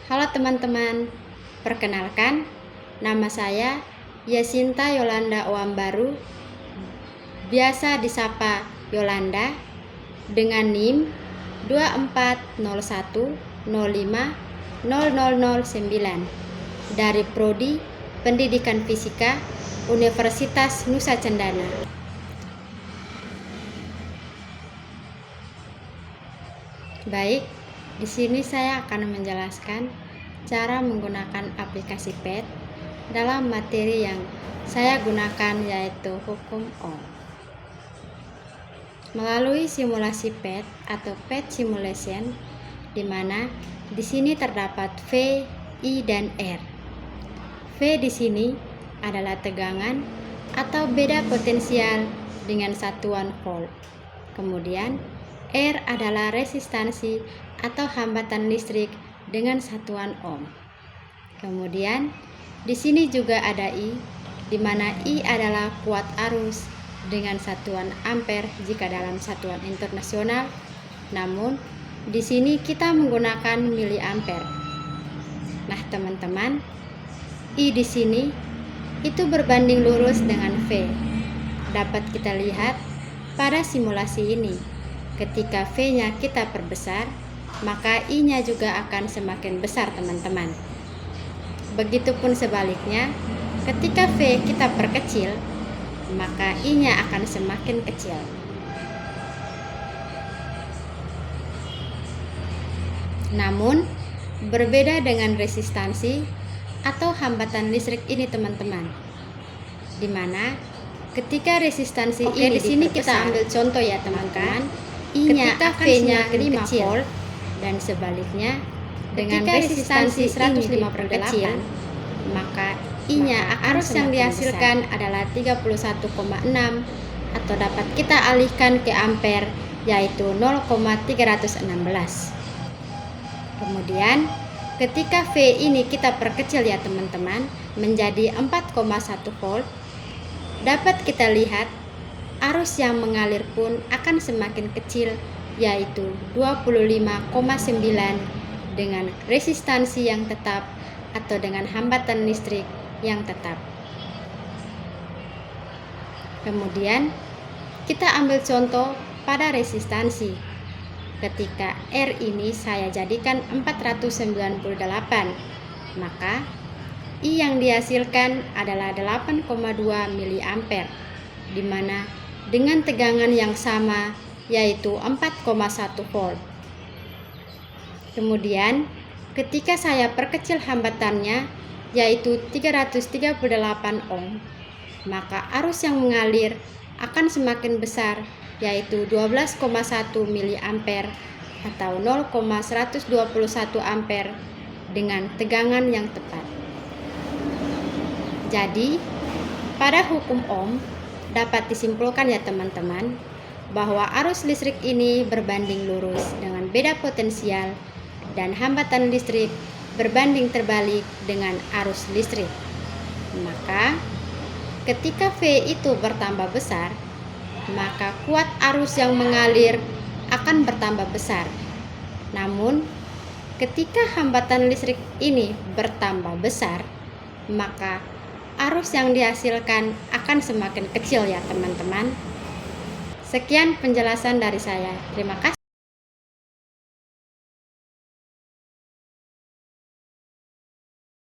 Halo teman-teman, perkenalkan, nama saya Yasinta Yolanda Oambaru, biasa disapa Yolanda, dengan NIM 2401050009 dari Prodi Pendidikan Fisika Universitas Nusa Cendana. Baik, di sini saya akan menjelaskan cara menggunakan aplikasi PET dalam materi yang saya gunakan, yaitu hukum Ohm. Melalui simulasi PET atau PET simulation, di mana di sini terdapat V, I, dan R. V di sini adalah tegangan atau beda potensial dengan satuan volt. Kemudian R adalah resistansi atau hambatan listrik dengan satuan ohm. Kemudian di sini juga ada I, di mana I adalah kuat arus dengan satuan ampere jika dalam satuan internasional. Namun di sini kita menggunakan miliampere. Nah, teman-teman, I di sini itu berbanding lurus dengan V. Dapat kita lihat pada simulasi ini. Ketika V-nya kita perbesar, maka I-nya juga akan semakin besar, teman-teman. Begitupun sebaliknya, ketika V kita perkecil, maka I-nya akan semakin kecil. Namun, berbeda dengan resistansi atau hambatan listrik ini, teman-teman, di mana ketika resistansi ini di sini kita ambil contoh ya, teman-teman. I-nya ketika V-nya 5 volt dan sebaliknya dengan resistansi 150 kecil, maka I-nya arus yang dihasilkan adalah 31,6 atau dapat kita alihkan ke ampere, yaitu 0,316. Kemudian ketika V ini kita perkecil ya, teman-teman, menjadi 4,1 volt, dapat kita lihat arus yang mengalir pun akan semakin kecil, yaitu 25,9 dengan resistansi yang tetap atau dengan hambatan listrik yang tetap. Kemudian kita ambil contoh pada resistansi. Ketika R ini saya jadikan 498, maka I yang dihasilkan adalah 8,2 miliampere, di mana dengan tegangan yang sama, yaitu 4,1 volt. Kemudian ketika saya perkecil hambatannya, yaitu 338 ohm, maka arus yang mengalir akan semakin besar, yaitu 12,1 miliampere atau 0,121 ampere dengan tegangan yang tepat. Jadi pada hukum Ohm dapat disimpulkan ya, teman-teman, bahwa arus listrik ini berbanding lurus dengan beda potensial dan hambatan listrik berbanding terbalik dengan arus listrik. Maka ketika V itu bertambah besar, maka kuat arus yang mengalir akan bertambah besar. Namun ketika hambatan listrik ini bertambah besar, maka arus yang dihasilkan akan semakin kecil ya, teman-teman. Sekian penjelasan dari saya. Terima kasih.